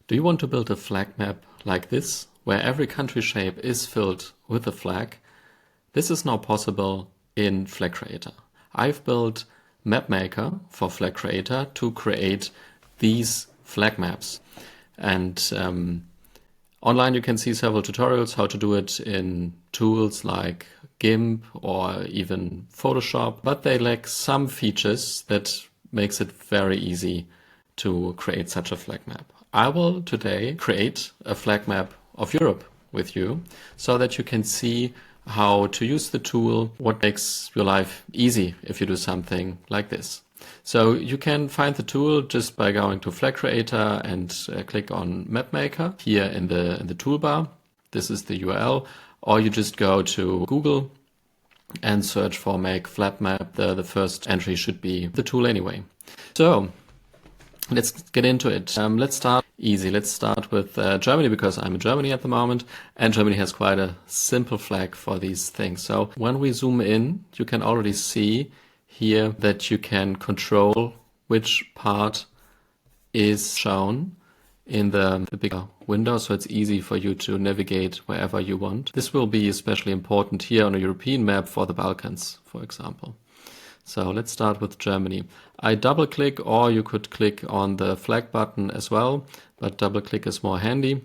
Do you want to build a flag map like this, where every country shape is filled with a flag? This is now possible in Flag Creator. I've built MapMaker for Flag Creator to create these flag maps. And online you can see several tutorials how to do it in tools like GIMP or even Photoshop, but they lack some features that makes it very easy to create such a flag map. I will today create a flag map of Europe with you so that you can see how to use the tool, what makes your life easy if you do something like this. So you can find the tool just by going to Flag Creator and click on MapMaker here in the toolbar. This is the URL, or you just go to Google and search for Make Flag Map. The first entry should be the tool anyway. So let's get into it. Let's start easy. Let's start with Germany, because I'm in Germany at the moment, and Germany has quite a simple flag for these things. So when we zoom in, you can already see here that you can control which part is shown in the bigger window, so it's easy for you to navigate wherever you want. This will be especially important here on a European map for the Balkans, for example. So let's start with Germany. I double click, or you could click on the flag button as well, but double click is more handy.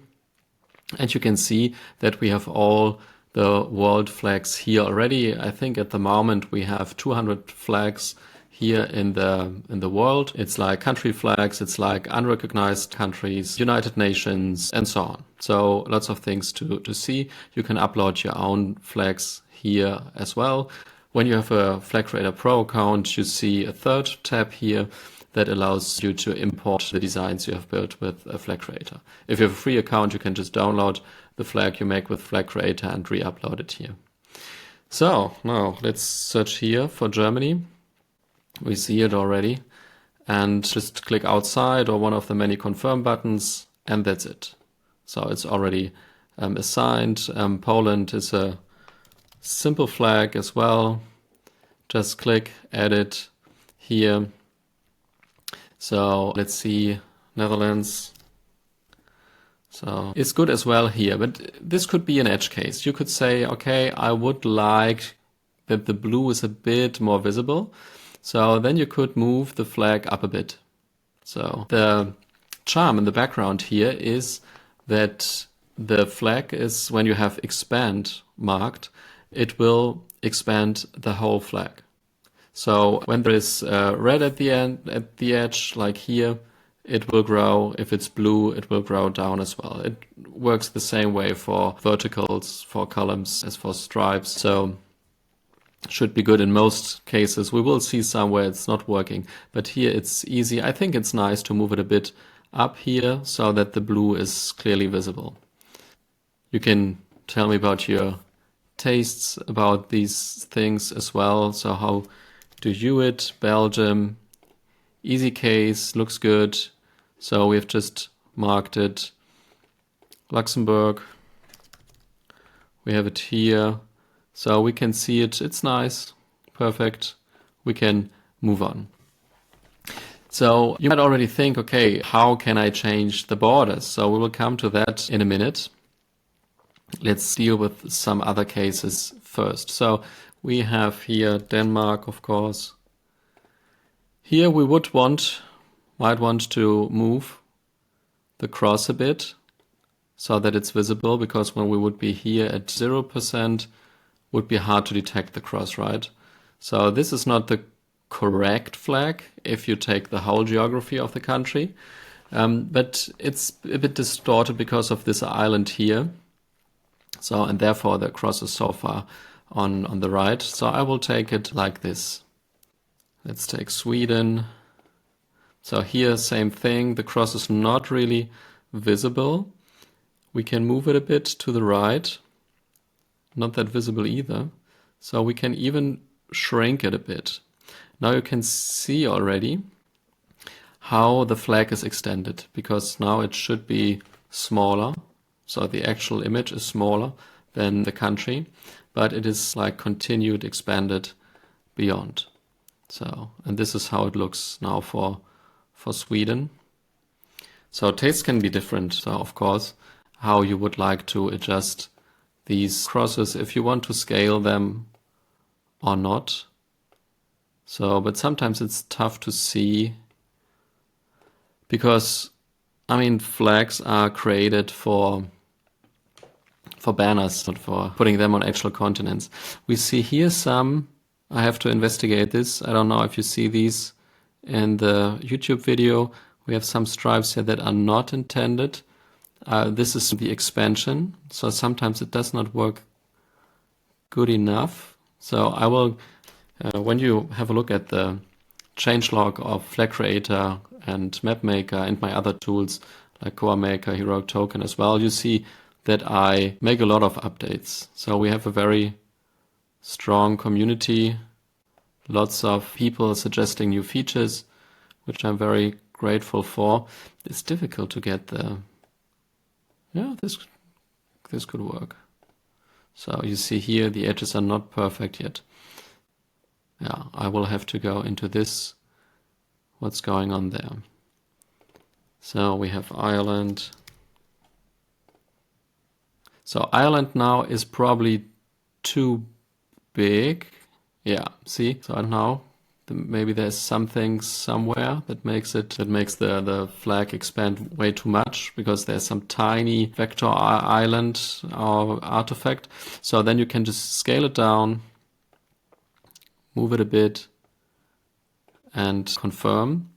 And you can see that we have all the world flags here already. I think at the moment we have 200 flags here in the world. It's like country flags, it's like unrecognized countries, United Nations, and so on. So lots of things to see. You can upload your own flags here as well. When you have a Flag Creator Pro account, you see a third tab here that allows you to import the designs you have built with a Flag Creator. If you have a free account, you can just download the flag you make with Flag Creator and re-upload it here. So now let's search here for Germany. We see it already, and just click outside or one of the many confirm buttons, and that's it. So it's already assigned. Poland is a simple flag as well. Just click edit here. So let's see, Netherlands. So it's good as well here, but this could be an edge case. You could say, okay, I would like that the blue is a bit more visible. So then you could move the flag up a bit. So the charm in the background here is that the flag is, when you have expand marked, it will expand the whole flag. So when there is red at the end, at the edge, like here, it will grow. If it's blue, it will grow down as well. It works the same way for verticals, for columns, as for stripes. So should be good in most cases. We will see some where it's not working, but here it's easy. I think it's nice to move it a bit up here so that the blue is clearly visible. You can tell me about your tastes about these things as well. So how do you it? Belgium, easy case, looks good. So we've just marked it. Luxembourg, we have it here. So we can see it, it's nice, perfect. We can move on. So you might already think, okay, how can I change the borders? So we will come to that in a minute. Let's deal with some other cases first. So we have here Denmark, of course. Here we might want to move the cross a bit so that it's visible, because when we would be here at 0%, would be hard to detect the cross, right? So this is not the correct flag if you take the whole geography of the country, but it's a bit distorted because of this island here. So, and therefore the cross is so far on the right. So I will take it like this. Let's take Sweden. So here, same thing. The cross is not really visible. We can move it a bit to the right. Not that visible either. So we can even shrink it a bit. Now you can see already how the flag is extended, because now it should be smaller. So the actual image is smaller than the country, but it is like continued, expanded beyond. So, and this is how it looks now for Sweden. So tastes can be different. So of course, how you would like to adjust these crosses, if you want to scale them or not. So, but sometimes it's tough to see because, I mean, flags are created for banners, not for putting them on actual continents. We see here some, I have to investigate this. I don't know if you see these in the YouTube video. We have some stripes here that are not intended. This is the expansion. So sometimes it does not work good enough. So I will, when you have a look at the changelog of Flag Creator and Map Maker and my other tools like Core Maker, Heroic Token as well, you see that I make a lot of updates. So we have a very strong community, lots of people suggesting new features, which I'm very grateful for. It's difficult to get the, yeah, this could work. So you see here the edges are not perfect yet. Yeah, I will have to go into this, what's going on there. So we have Ireland. So Ireland now is probably too big. Yeah, see? So now maybe there's something somewhere that makes the flag expand way too much because there's some tiny vector island or artifact. So then you can just scale it down, move it a bit, and confirm.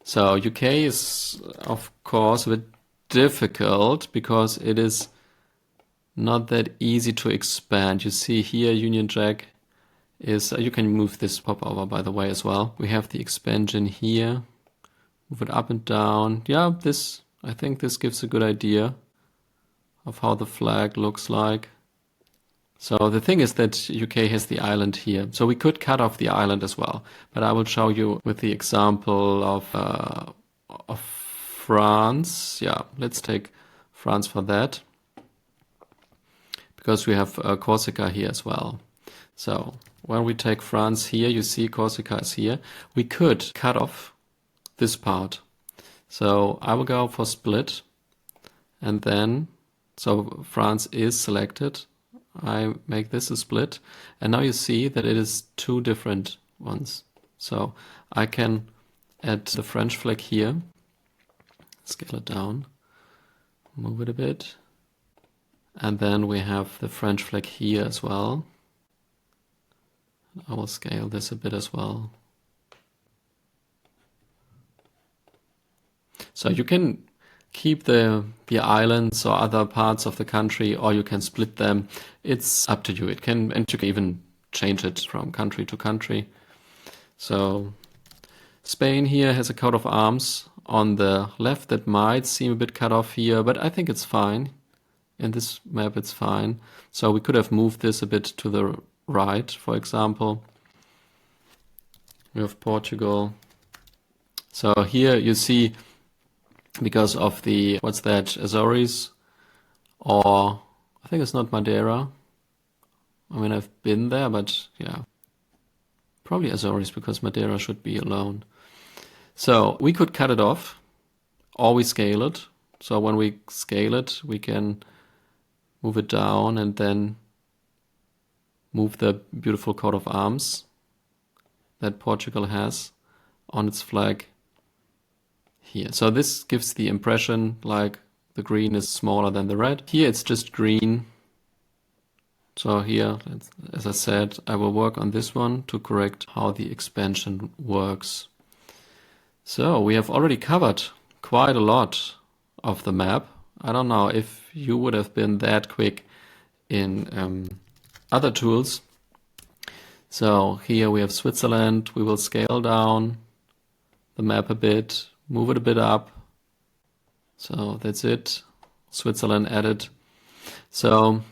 So UK is, of course, a bit difficult because it is not that easy to expand. You see here Union Jack is, you can move this popover by the way as well. We have the expansion here, move it up and down. Yeah, this, I think this gives a good idea of how the flag looks like. So the thing is that UK has the island here. So we could cut off the island as well, but I will show you with the example of France. Yeah, let's take France for that, because we have Corsica here as well. So when we take France here, you see Corsica is here. We could cut off this part. So I will go for split, and then, so France is selected. I make this a split, and now you see that it is two different ones. So I can add the French flag here, scale it down, move it a bit, and then we have the French flag here as well. I will scale this a bit as well. So you can keep the islands or other parts of the country, or you can split them. It's up to you. It can, and you can even change it from country to country. So Spain here has a coat of arms on the left that might seem a bit cut off here, but I think it's fine. In this map it's fine. So we could have moved this a bit to the right, for example. We have Portugal. So here you see, because of the, what's that, Azores, or I think it's not Madeira. I mean, I've been there, but yeah, probably Azores, because Madeira should be alone. So we could cut it off, or we scale it. So when we scale it, we can move it down and then move the beautiful coat of arms that Portugal has on its flag here. So this gives the impression like the green is smaller than the red. Here it's just green. So here, as I said, I will work on this one to correct how the expansion works. So we have already covered quite a lot of the map. I don't know if you would have been that quick in other tools. So here we have Switzerland. We will scale down the map a bit, move it a bit up. So that's it. Switzerland added. So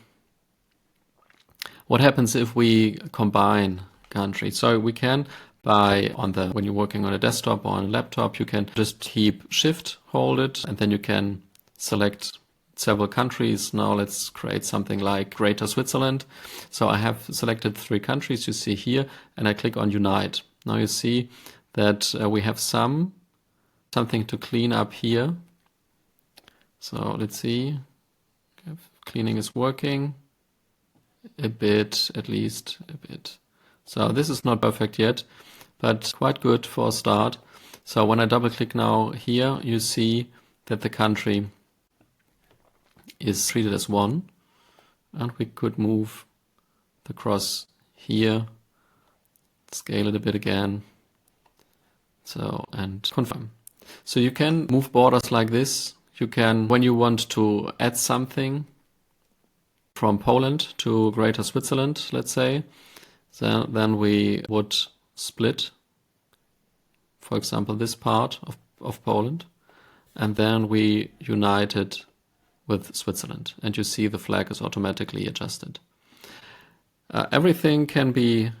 what happens if we combine countries? So we can, when you're working on a desktop or on a laptop, you can just keep Shift, hold it, and then you can select several countries. Now let's create something like Greater Switzerland. So I have selected 3 countries, you see here, and I click on Unite. Now you see that we have something to clean up here. So let's see. Cleaning is working. A bit, at least a bit. So this is not perfect yet, but quite good for a start. So when I double click now here, you see that the country is treated as one, and we could move the cross here, scale it a bit again. So, and confirm. So you can move borders like this. You can, when you want to add something from Poland to Greater Switzerland, let's say, then we would split, for example, this part of Poland, and then we unite it with Switzerland, and you see the flag is automatically adjusted. Everything can be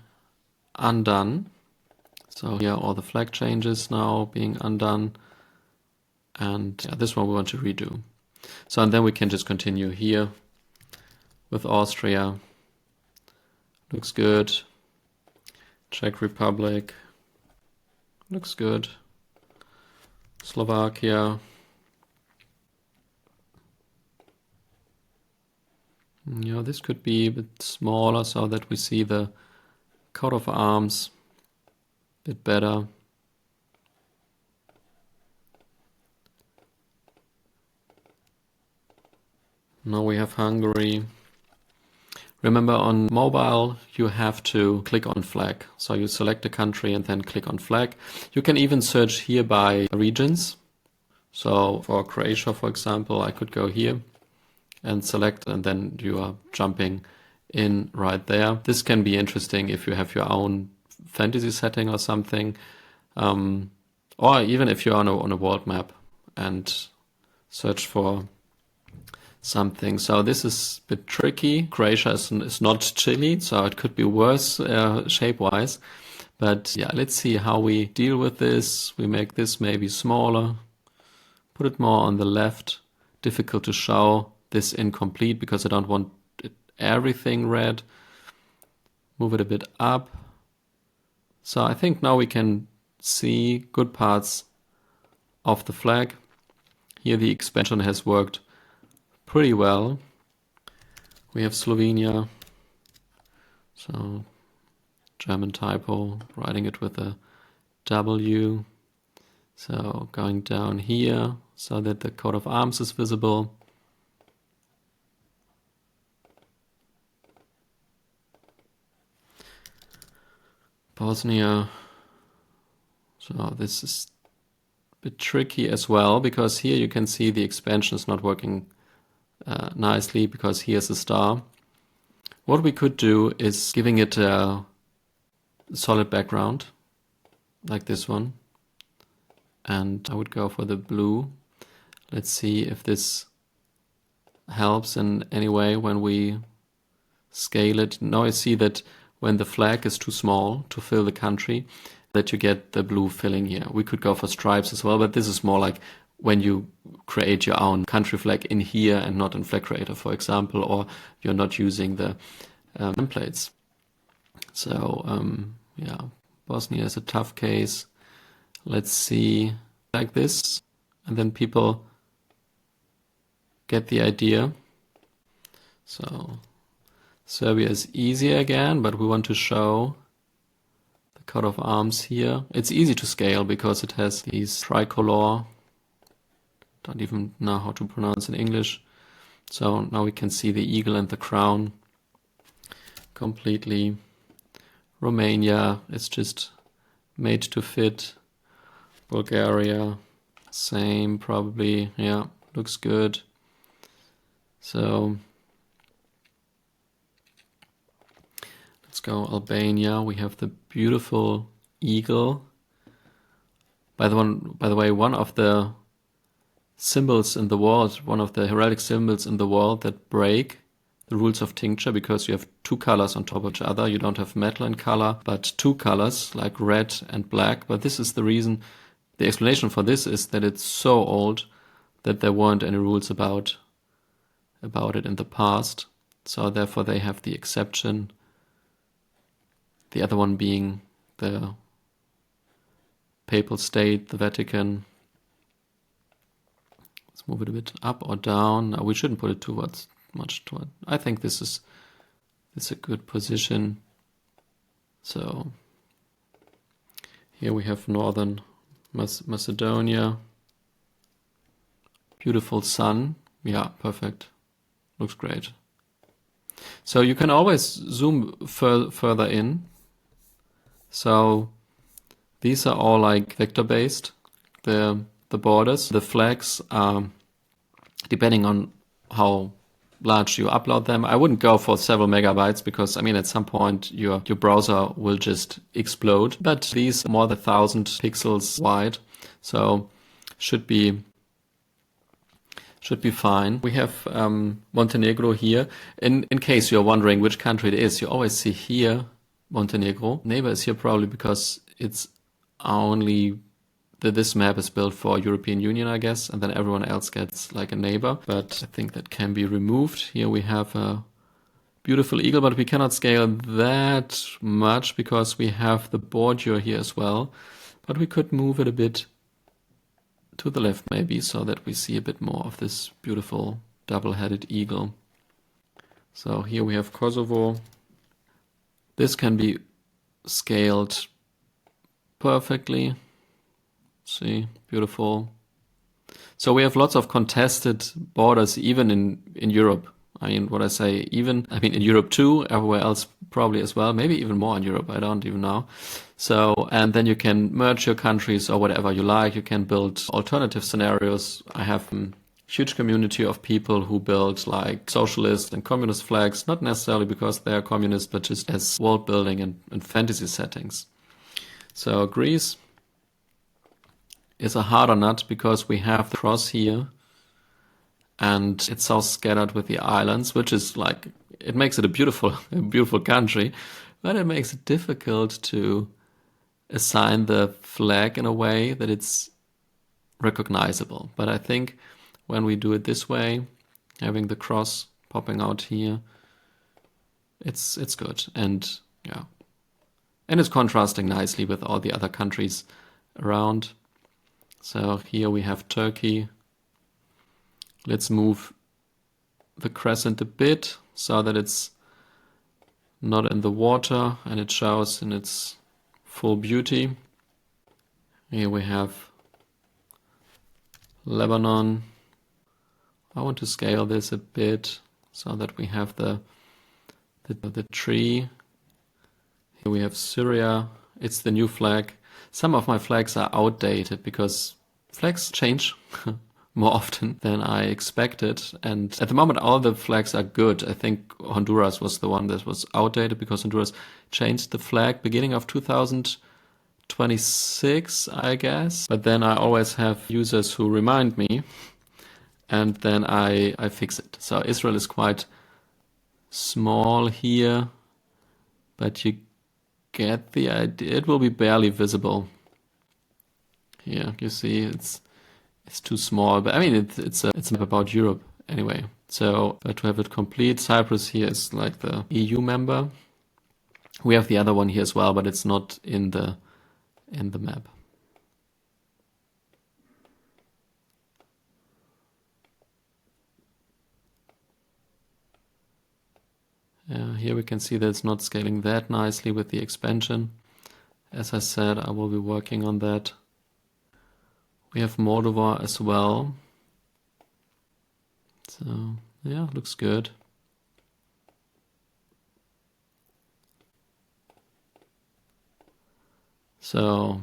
undone. So here all the flag changes now being undone, and yeah, this one we want to redo. So and then we can just continue here with Austria. Looks good. Czech Republic. Looks good. Slovakia. Yeah, this could be a bit smaller so that we see the coat of arms a bit better. Now we have Hungary. Remember, on mobile you have to click on flag. So you select a country and then click on flag. You can even search here by regions. So for Croatia, for example, I could go here and select, and then you are jumping in right there. This can be interesting if you have your own fantasy setting or something, or even if you're on a world map and search for something. So this is a bit tricky. Croatia is not Chile, so it could be worse shape-wise. But yeah, let's see how we deal with this. We make this maybe smaller, put it more on the left. Difficult to show this incomplete because I don't want everything red. Move it a bit up. So I think now we can see good parts of the flag. Here the expansion has worked pretty well. We have Slovenia. So German typo, writing it with a W. So going down here so that the coat of arms is visible. Bosnia. So this is a bit tricky as well because here you can see the expansion is not working nicely because here's a star. What we could do is giving it a solid background like this one, and I would go for the blue. Let's see if this helps in any way when we scale it. Now I see that when the flag is too small to fill the country, that you get the blue filling here. We could go for stripes as well, but this is more like when you create your own country flag in here and not in Flag Creator, for example, or you're not using the templates. So yeah, Bosnia is a tough case. Let's see, like this, and then people get the idea. So Serbia is easier again, but we want to show the coat of arms here. It's easy to scale because it has these tricolor. Don't even know how to pronounce in English. So now we can see the eagle and the crown completely. Romania is just made to fit. Bulgaria, same probably. Yeah, looks good. So let's go Albania. We have the beautiful eagle. By the way, one of the symbols in the world, one of the heraldic symbols in the world that break the rules of tincture, because you have two colors on top of each other. You don't have metal and color, but two colors like red and black. But this is the reason, the explanation for this is that it's so old that there weren't any rules about it in the past. So therefore they have the exception. The other one being the Papal State, the Vatican. Let's move it a bit up or down. No, we shouldn't put it much toward. I think this is a good position. So here we have northern Macedonia. Beautiful sun. Yeah, perfect. Looks great. So you can always zoom further in. So these are all like vector based, the borders. The flags are depending on how large you upload them. I wouldn't go for several megabytes because I mean at some point your browser will just explode. But these are more than 1,000 pixels wide, so should be fine. We have Montenegro here. In case you're wondering which country it is, you always see here Montenegro. Neighbor is here probably because it's only this map is built for European Union, I guess, and then everyone else gets like a neighbor. But I think that can be removed. Here we have a beautiful eagle, but we cannot scale that much because we have the border here as well. But we could move it a bit to the left maybe so that we see a bit more of this beautiful double-headed eagle. So here we have Kosovo. This can be scaled perfectly. See, beautiful. So we have lots of contested borders even in Europe. I mean, what I say, even, I mean, in Europe too, everywhere else probably as well, maybe even more in Europe, I don't even know. So, and then you can merge your countries or whatever you like. You can build alternative scenarios. I have a huge community of people who build like socialist and communist flags, not necessarily because they are communist, but just as world building and fantasy settings. So Greece is a harder nut because we have the cross here and it's so scattered with the islands, which is like, it makes it a beautiful country, but it makes it difficult to assign the flag in a way that it's recognizable. But I think when we do it this way, having the cross popping out here, it's good. And yeah, and it's contrasting nicely with all the other countries around. So here we have Turkey. Let's move the crescent a bit so that it's not in the water and it shows in its full beauty. Here we have Lebanon. I want to scale this a bit so that we have the tree. Here we have Syria. It's the new flag. Some of my flags are outdated because flags change more often than I expected. And at the moment, all the flags are good. I think Honduras was the one that was outdated because Honduras changed the flag beginning of 2026, I guess. But then I always have users who remind me and then I fix it. So Israel is quite small here, but you get the idea. It will be barely visible. Here, you see, it's too small. But I mean, it's a map about Europe anyway. So, but to have it complete, Cyprus here is like the EU member. We have the other one here as well, but it's not in the map. Here we can see that it's not scaling that nicely with the expansion. As I said, I will be working on that. We have Moldova as well. So, yeah, looks good. So,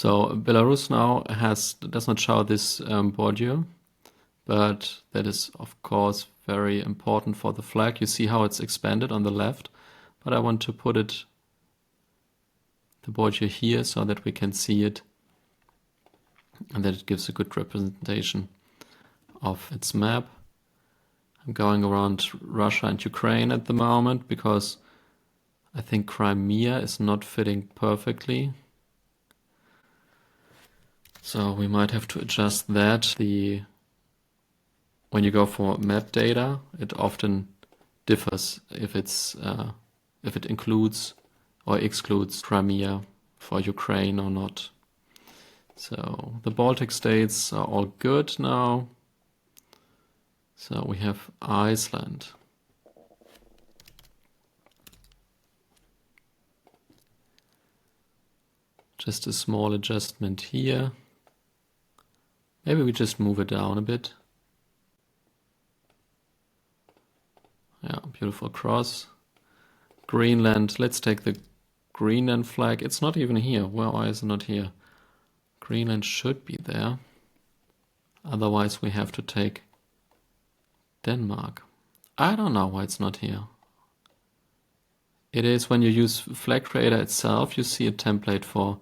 Belarus now does not show this border, but that is of course very important for the flag. You see how it's expanded on the left, but I want to put the border here so that we can see it and that it gives a good representation of its map. I'm going around Russia and Ukraine at the moment because I think Crimea is not fitting perfectly. So we might have to adjust that. When you go for map data, it often differs if it includes or excludes Crimea for Ukraine or not. So the Baltic states are all good now. So we have Iceland. Just a small adjustment here. Maybe we just move it down a bit. Yeah, beautiful cross. Greenland, let's take the Greenland flag. It's not even here. Why is it not here? Greenland should be there. Otherwise we have to take Denmark. I don't know why it's not here. It is when you use Flag Creator itself, you see a template for.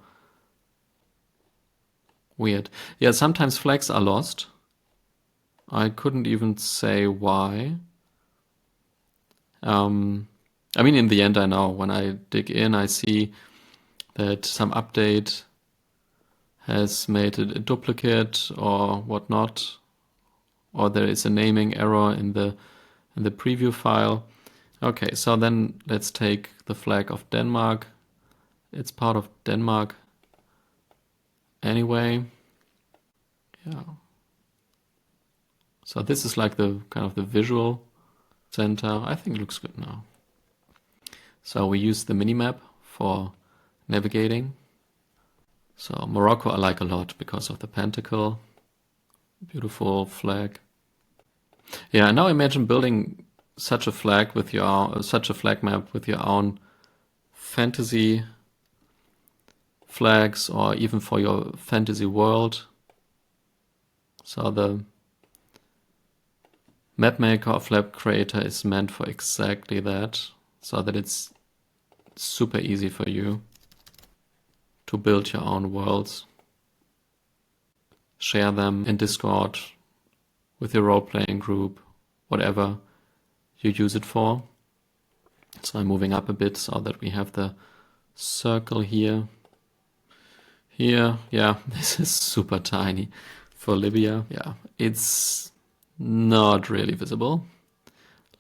Weird. Yeah, sometimes flags are lost. I couldn't even say why. I mean, in the end, I know. When I dig in, I see that some update has made it a duplicate or whatnot, or there is a naming error in the preview file. Okay, so then let's take the flag of Denmark. It's part of Denmark anyway. Yeah. So this is like the kind of the visual center. I think it looks good now. So we use the minimap for navigating. So Morocco I like a lot because of the pentacle. Beautiful flag. Yeah, now imagine building such a flag with your such a flag map with your own fantasy flags, or even for your fantasy world. So the map maker or flag creator is meant for exactly that, so that it's super easy for you to build your own worlds, share them in Discord with your role-playing group, whatever you use it for. So I'm moving up a bit so that we have the circle here. Here, yeah, this is super tiny for Libya. Yeah, it's not really visible.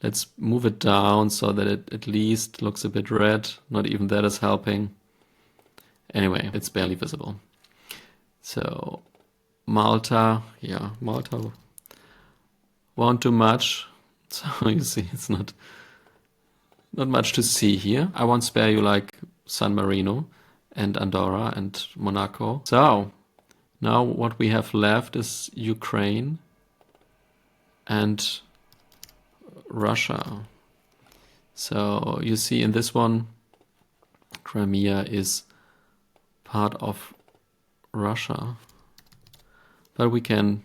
Let's move it down so that it at least looks a bit red. Not even that is helping. Anyway, it's barely visible. So Malta, yeah, Malta won't do much. So you see, it's not much to see here. I won't spare you like San Marino and Andorra and Monaco. So now what we have left is Ukraine and Russia. So you see in this one, Crimea is part of Russia, but we can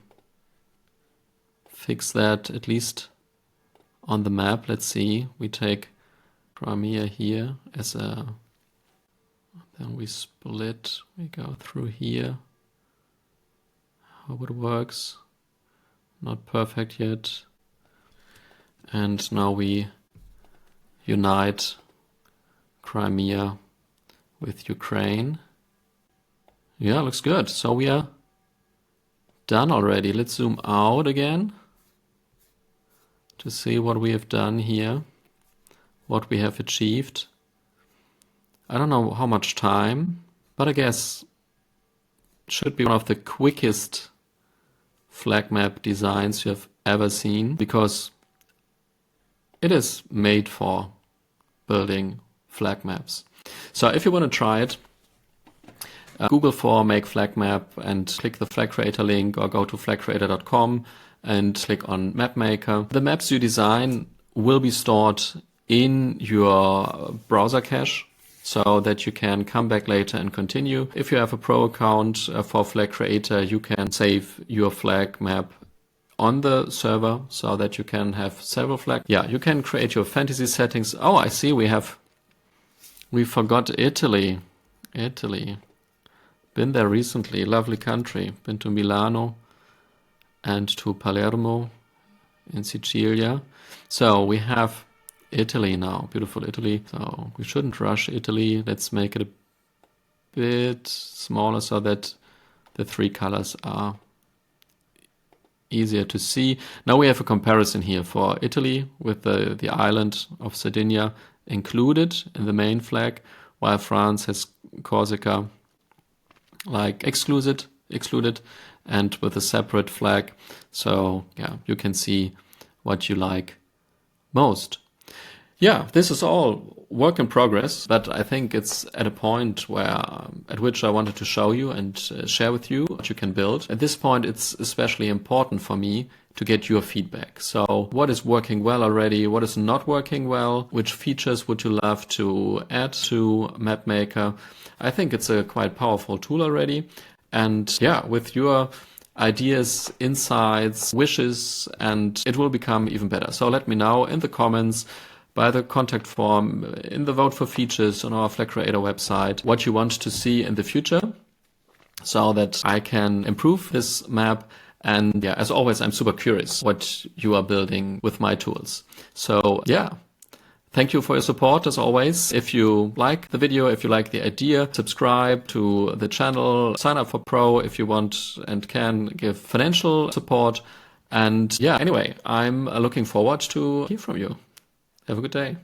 fix that at least on the map. Let's see, we take Crimea here as a, then we split, we go through here. How it works, not perfect yet. And now we unite Crimea with Ukraine. Yeah, looks good. So we are done already. Let's zoom out again to see what we have done here, what we have achieved. I don't know how much time, but I guess it should be one of the quickest flag map designs you have ever seen, because it is made for building flag maps. So if you want to try it, Google for make flag map and click the flag creator link, or go to flagcreator.com and click on map maker. The maps you design will be stored in your browser cache, so that you can come back later and continue. If you have a pro account for Flag Creator, you can save your flag map on the server so that you can have several flags. Yeah, you can create your fantasy settings. Oh, I see we forgot Italy. Italy. Been there recently, lovely country. Been to Milano and to Palermo in Sicilia. So we have Italy now, beautiful Italy. So we shouldn't rush Italy. Let's make it a bit smaller so that the three colors are easier to see. Now we have a comparison here for Italy with the island of Sardinia included in the main flag. while France has Corsica like excluded and with a separate flag. So yeah, you can see what you like most. Yeah, this is all work in progress, but I think it's at a point at which I wanted to show you and share with you what you can build. At this point, it's especially important for me to get your feedback. So what is working well already? What is not working well? Which features would you love to add to MapMaker? I think it's a quite powerful tool already. And yeah, with your ideas, insights, wishes, and it will become even better. So let me know in the comments, by the contact form, in the vote for features on our Flag Creator website, what you want to see in the future so that I can improve this map. And yeah, as always, I'm super curious what you are building with my tools. So yeah, thank you for your support as always. If you like the video, if you like the idea, subscribe to the channel, sign up for Pro if you want and can give financial support. And yeah, anyway, I'm looking forward to hear from you. Have a good day.